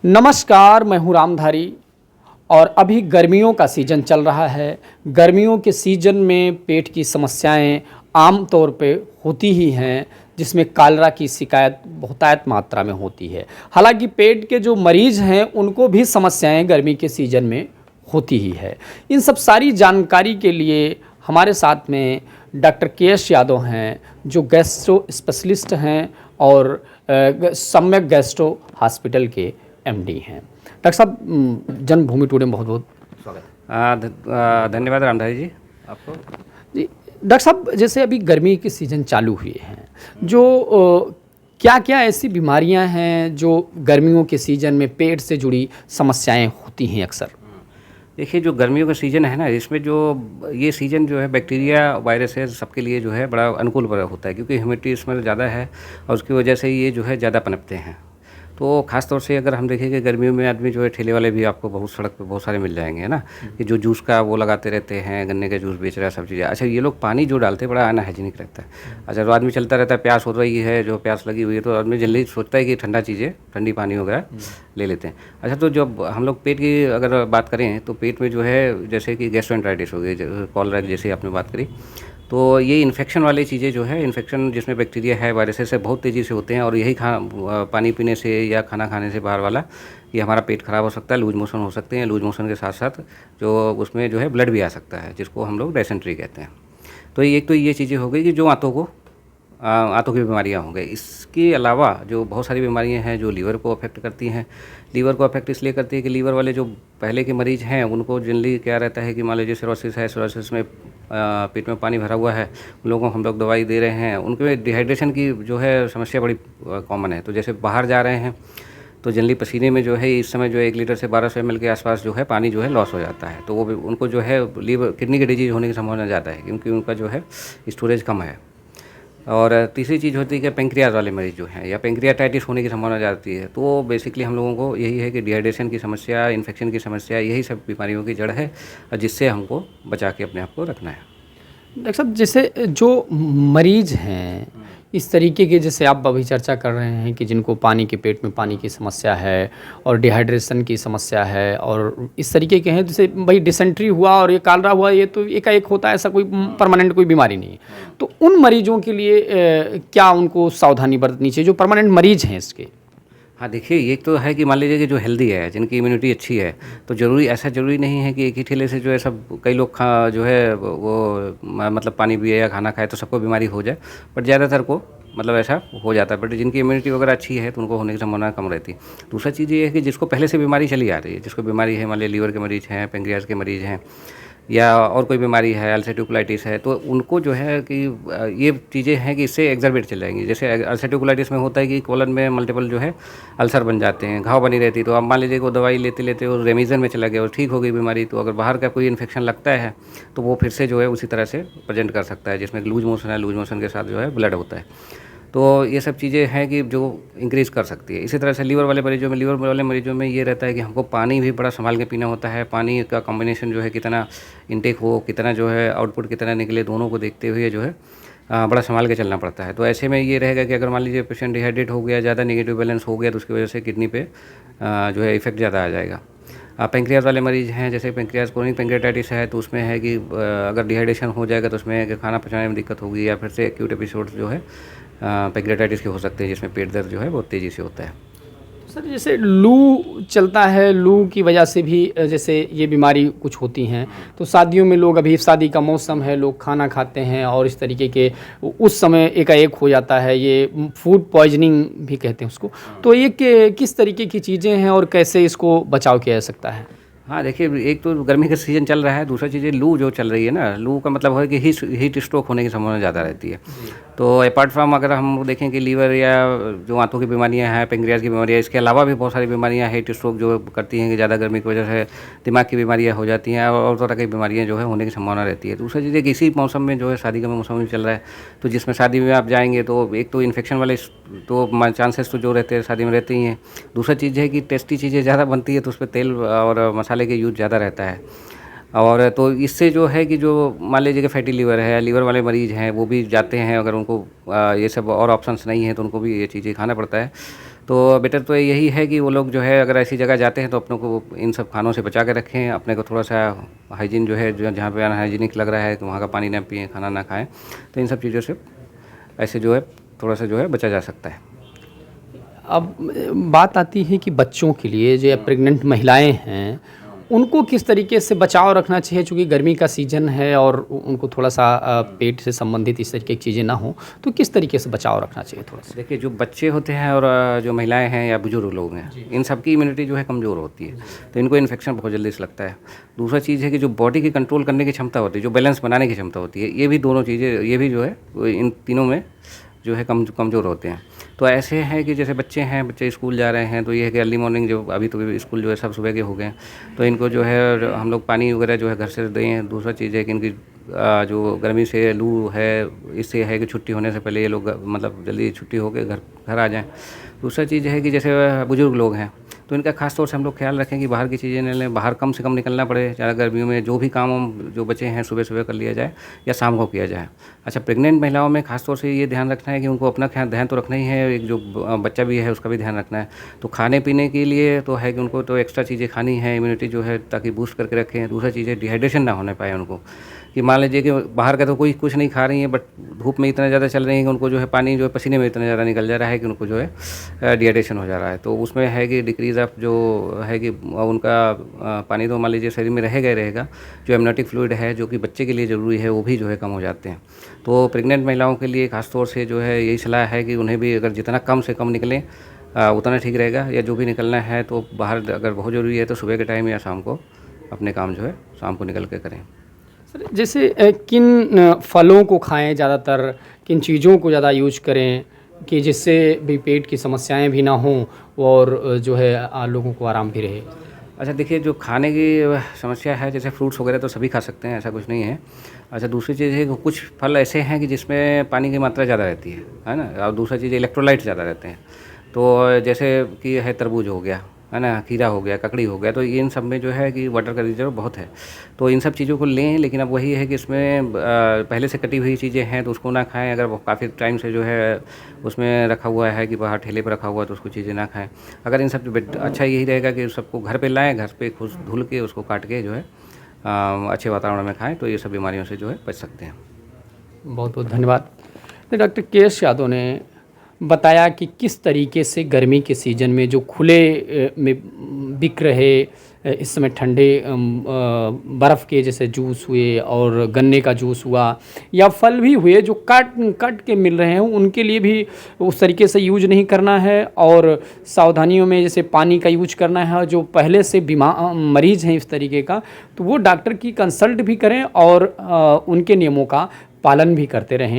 नमस्कार, मैं हूँ रामधारी और अभी गर्मियों का सीज़न चल रहा है। गर्मियों के सीज़न में पेट की समस्याएं आम तौर पे होती ही हैं, जिसमें कालरा की शिकायत बहुतायत मात्रा में होती है। हालांकि पेट के जो मरीज़ हैं उनको भी समस्याएं गर्मी के सीज़न में होती ही है। इन सब सारी जानकारी के लिए हमारे साथ में डॉक्टर के.एस. यादव हैं, जो गैस्ट्रो स्पेशलिस्ट हैं और सम्यक गैस्ट्रो हॉस्पिटल के एमडी हैं। डॉक्टर साहब, जन्मभूमि टुडे में बहुत बहुत स्वागत है। धन्यवाद रामधारी जी आपको। जी डॉक्टर साहब, जैसे अभी गर्मी के सीज़न चालू हुए हैं, जो क्या क्या ऐसी बीमारियां हैं जो गर्मियों के सीज़न में पेट से जुड़ी समस्याएं होती हैं अक्सर? देखिए, जो गर्मियों का सीज़न है ना, इसमें जो ये सीज़न जो है बैक्टीरिया वायरसेस सबके लिए जो है बड़ा अनुकूल होता है, क्योंकि ह्यूमिडिटी इसमें ज़्यादा है और उसकी वजह से ये जो है ज़्यादा पनपते हैं। तो ख़ास तौर से अगर हम देखें कि गर्मियों में आदमी जो है, ठेले वाले भी आपको बहुत सड़क पे बहुत सारे मिल जाएंगे, है ना, कि जो जूस का वो लगाते रहते हैं, गन्ने का जूस बेच रहा है, सब चीज़ें। अच्छा, ये लोग पानी जो डालते हैं बड़ा अनहाइजीनिक रहता है। अच्छा, तो आदमी चलता रहता है, प्यास हो रही है, जो प्यास लगी हुई है, तो आदमी जल्दी सोचता है कि ठंडा चीज़ें, ठंडी पानी वगैरह ले लेते हैं। अच्छा, तो जब हम लोग पेट की अगर बात करें तो पेट में जो है, जैसे कि गैस्ट्रोएंटराइटिस हो गई, कॉलरा जैसे आपने बात करी, तो ये इन्फेक्शन वाली चीज़ें जो है, इन्फेक्शन जिसमें बैक्टीरिया है, वायरसेस है, बहुत तेज़ी से होते हैं। और यही पानी पीने से या खाना खाने से बाहर वाला, ये हमारा पेट ख़राब हो सकता है, लूज मोशन हो सकते हैं। लूज मोशन के साथ साथ जो उसमें जो है ब्लड भी आ सकता है, जिसको हम लोग डायसेंट्री कहते हैं। तो एक तो ये चीज़ें हो गई कि जो आंतों की बीमारियां हो गई। इसके अलावा जो बहुत सारी बीमारियां हैं जो लीवर को अफेक्ट करती हैं। लीवर को अफेक्ट इसलिए करती है कि लीवर वाले जो पहले के मरीज़ हैं, उनको जनरली क्या रहता है कि मान लीजिए सिरोसिस है, सिरोसिस में पेट में पानी भरा हुआ है, उन लोगों को हम लोग दवाई दे रहे हैं, उनके डिहाइड्रेशन की जो है समस्या बड़ी कॉमन है। तो जैसे बाहर जा रहे हैं तो जनरली पसीने में जो है इस समय जो है 1 लीटर से 1200 ml के आसपास जो है पानी जो है लॉस हो जाता है। तो वो भी उनको जो है लीवर किडनी की डिजीज होने की संभावना ज़्यादा है, क्योंकि उनका जो है स्टोरेज कम है। और तीसरी चीज़ होती है कि पेंक्रियाज वाले मरीज़ जो हैं, या पेंक्रियाटाइटिस होने की संभावना ज़्यादा है। तो बेसिकली हम लोगों को यही है कि डिहाइड्रेशन की समस्या, इन्फेक्शन की समस्या, यही सब बीमारियों की जड़ है, जिससे हमको बचा के अपने आप को रखना है। डॉक्टर साहब, जैसे जो मरीज़ हैं इस तरीके के, जैसे आप अभी चर्चा कर रहे हैं कि जिनको पानी के पेट में पानी की समस्या है और डिहाइड्रेशन की समस्या है और इस तरीके के हैं, जैसे भाई डिसेंट्री हुआ और ये कालरा हुआ, ये तो एकाएक होता है, ऐसा कोई परमानेंट कोई बीमारी नहीं है। तो उन मरीजों के लिए क्या उनको सावधानी बरतनी चाहिए जो परमानेंट मरीज हैं इसके? हाँ, देखिए, ये तो है कि मान लीजिए कि जो हेल्दी है, जिनकी इम्यूनिटी अच्छी है, तो ऐसा ज़रूरी नहीं है कि एक ही ठेले से जो है सब कई लोग जो है वो मतलब पानी पिए या खाना खाए तो सबको बीमारी हो जाए। बट ज़्यादातर को मतलब ऐसा हो जाता है। बट जिनकी इम्यूनिटी वगैरह अच्छी है तो उनको होने की संभावना कम रहती है। दूसरा चीज़ ये है कि जिसको पहले से बीमारी चली आ रही है, जिसको बीमारी है, मान लीजिए लीवर के मरीज़ हैं, पेंक्रियाज के मरीज़ हैं, या और कोई बीमारी है, अल्सरेटिव कोलाइटिस है, तो उनको जो है कि ये चीज़ें हैं कि इससे एग्जर्बेट चल जाएंगी। जैसे अल्सरेटिव कोलाइटिस में होता है कि कोलन में मल्टीपल जो है अल्सर बन जाते हैं, घाव बनी रहती है। तो अब मान लीजिए वो दवाई लेते लेते वो रेमिजन में चला गया और ठीक हो गई बीमारी, तो अगर बाहर का कोई इन्फेक्शन लगता है तो वो फिर से जो है उसी तरह से प्रेजेंट कर सकता है, जिसमें लूज मोशन है, लूज मोशन के साथ जो है ब्लड होता है। तो ये सब चीज़ें हैं कि जो इंक्रीज़ कर सकती है। इसी तरह से लीवर वाले मरीजों में ये रहता है कि हमको पानी भी बड़ा संभाल के पीना होता है। पानी का कॉम्बिनेशन जो है कितना इनटेक हो, कितना जो है आउटपुट कितना निकले, दोनों को देखते हुए जो है बड़ा संभाल के चलना पड़ता है। तो ऐसे में ये रहेगा कि अगर मान लीजिए पेशेंट डिहाइड्रेट हो गया, ज़्यादा नेगेटिव बैलेंस हो गया, तो उसकी वजह से किडनी पे जो है इफेक्ट ज़्यादा आ जाएगा। पेंक्रियाज वाले मरीज़ हैं, जैसे पेंक्रियाज क्रोनिक पेंक्रियाटाइटिस है, तो उसमें है कि अगर डिहाइड्रेशन हो जाएगा तो उसमें कि खाना पचाने में दिक्कत होगी, या फिर से एक्यूट एपिसोड जो है पेंक्रियाटाइटिस के हो सकते हैं, जिसमें पेट दर्द जो है बहुत तेज़ी से होता है। सर, जैसे लू चलता है, लू की वजह से भी जैसे ये बीमारी कुछ होती हैं, तो शादियों में लोग, अभी शादी का मौसम है, लोग खाना खाते हैं और इस तरीके के उस समय एकाएक हो जाता है, ये फूड पॉइजनिंग भी कहते हैं उसको। तो ये किस तरीके की चीज़ें हैं और कैसे इसको बचाव किया जा सकता है? हाँ, देखिए, एक तो गर्मी का सीज़न चल रहा है, दूसरा चीज़ लू जो चल रही है ना, लू का मतलब है कि हीट स्ट्रोक होने की संभावना ज़्यादा रहती है। तो अपार्ट फ्रॉम अगर हम देखें कि लीवर या जो आंतों की बीमारियां हैं, पेंक्रियाज की बीमारियां, इसके अलावा भी बहुत सारी बीमारियां हीट स्ट्रोक जो करती हैं कि ज़्यादा गर्मी की वजह से दिमाग की बीमारियां हो जाती हैं, और तरह की बीमारियां जो है होने की संभावना रहती है। दूसरा चीज़ है कि इसी मौसम में जो है शादी का मौसम भी चल रहा है, तो जिसमें शादी में आप जाएंगे तो एक तो इन्फेक्शन वाले तो चांसेस तो जो रहते हैं शादी में रहते ही हैं। दूसरा चीज़ है कि टेस्टी चीज़ें ज़्यादा बनती है, तो उस पर तेल और मसाले के यूज़ ज़्यादा रहता है। और तो इससे जो है कि जो मान लीजिए कि फैटी लीवर है, लीवर वाले मरीज़ हैं, वो भी जाते हैं, अगर उनको ये सब और ऑप्शंस नहीं है तो उनको भी ये चीज़ें खाना पड़ता है। तो बेटर तो यही है कि वो लोग जो है अगर ऐसी जगह जाते हैं तो अपनों को इन सब खानों से बचा के रखें, अपने को थोड़ा सा हाइजीन जो है जो जहाँ पे अनहाइजीनिक लग रहा है तो वहाँ का पानी ना पिएँ, खाना ना खाएँ। तो इन सब चीज़ों से ऐसे जो है थोड़ा सा जो है बचा जा सकता है। अब बात आती है कि बच्चों के लिए जो प्रेग्नेंट महिलाएं हैं उनको किस तरीके से बचाव रखना चाहिए, चूँकि गर्मी का सीज़न है और उनको थोड़ा सा पेट से संबंधित इस तरीके की चीज़ें ना हो, तो किस तरीके से बचाव रखना चाहिए थोड़ा सा? देखिए, जो बच्चे होते हैं और जो महिलाएं हैं या बुजुर्ग लोग हैं, इन सब की इम्यूनिटी जो है कमज़ोर होती है, तो इनको इन्फेक्शन बहुत जल्दी से लगता है। दूसरा चीज़ है कि जो बॉडी की कंट्रोल करने की क्षमता होती है, जो बैलेंस बनाने की क्षमता होती है, ये भी दोनों चीज़ें, ये भी जो है इन तीनों में जो है कमज़ोर होते हैं। तो ऐसे है कि जैसे बच्चे हैं, बच्चे स्कूल जा रहे हैं, तो ये है कि अर्ली मॉर्निंग जो अभी तो स्कूल जो है सब सुबह के हो गए हैं, तो इनको जो है हम लोग पानी वगैरह जो है घर से दें। दूसरा चीज़ है कि इनकी जो गर्मी से लू है, इससे है कि छुट्टी होने से पहले ये लोग मतलब जल्दी छुट्टी हो के घर आ जाएँ। दूसरा चीज़ है कि जैसे बुज़ुर्ग लोग हैं, तो इनका खास तौर से हम लोग ख्याल रखें कि बाहर की चीज़ें न लें, बाहर कम से कम निकलना पड़े। ज़्यादा गर्मियों में जो भी काम जो बचे हैं सुबह-सुबह कर लिया जाए या शाम को किया जाए। अच्छा, प्रेग्नेंट महिलाओं में खास तौर से ये ध्यान रखना है कि उनको अपना ध्यान तो रखना ही है, एक जो बच्चा भी है उसका भी ध्यान रखना है। तो खाने-पीने के लिए तो है कि उनको तो एक्स्ट्रा चीज़ें खानी है, इम्यूनिटी जो है ताकि बूस्ट करके रखें। दूसरा चीज़ है डिहाइड्रेशन ना होने पाए उनको, कि मान लीजिए कि बाहर का तो कोई कुछ नहीं खा रही हैं, बट धूप में इतना ज़्यादा चल रही हैं कि उनको जो है पानी जो है पसीने में इतना ज़्यादा निकल जा रहा है कि उनको जो है डिहाइड्रेशन हो जा रहा है। तो उसमें है कि डिक्रीज़ ऑफ जो है कि उनका पानी तो मान लीजिए शरीर में रहेगा ही रहेगा, जो एमनियोटिक फ्लूइड है जो कि बच्चे के लिए ज़रूरी है वो भी जो है कम हो जाते हैं। तो प्रेग्नेंट महिलाओं के लिए खास तौर से जो है यही सलाह है कि उन्हें भी अगर जितना कम से कम निकलें उतना ठीक रहेगा, या जो भी निकलना है तो बाहर अगर बहुत ज़रूरी है तो सुबह के टाइम या शाम को अपने काम जो है शाम को निकल के करें। सर, जैसे किन फलों को खाएं ज़्यादातर, किन चीज़ों को ज़्यादा यूज करें कि जिससे भी पेट की समस्याएं भी ना हों और जो है लोगों को आराम भी रहे? अच्छा, देखिए, जो खाने की समस्या है जैसे फ्रूट्स वगैरह तो सभी खा सकते हैं, ऐसा कुछ नहीं है। अच्छा, दूसरी चीज़ है कि कुछ फल ऐसे हैं कि जिसमें पानी की मात्रा ज़्यादा रहती है ना? और दूसरा चीज़ इलेक्ट्रोलाइट ज़्यादा रहते हैं। तो जैसे कि है तरबूज हो गया, है ना, खीरा हो गया, ककड़ी हो गया, तो इन सब में जो है कि वाटर का रिजर्व बहुत है। तो इन सब चीज़ों को लें, लेकिन अब वही है कि इसमें पहले से कटी हुई चीज़ें हैं तो उसको ना खाएँ। अगर वो काफ़ी टाइम से जो है उसमें रखा हुआ है कि बाहर ठेले पर रखा हुआ है तो उसको चीज़ें ना खाएँ। अगर इन सब अच्छा यही रहेगा कि सबको घर पे लाएँ, घर पे खुद धुल के उसको काट के जो है अच्छे वातावरण में खाएँ, तो ये सब बीमारियों से जो है बच सकते हैं। बहुत बहुत धन्यवाद। Doctor KS. यादव ने बताया कि किस तरीके से गर्मी के सीज़न में जो खुले में बिक रहे इस समय ठंडे बर्फ़ के जैसे जूस हुए और गन्ने का जूस हुआ या फल भी हुए जो कट के मिल रहे हैं, उनके लिए भी उस तरीके से यूज नहीं करना है और सावधानियों में जैसे पानी का यूज करना है। जो पहले से मरीज़ हैं इस तरीके का, तो वो डॉक्टर की कंसल्ट भी करें और उनके नियमों का पालन भी करते रहें।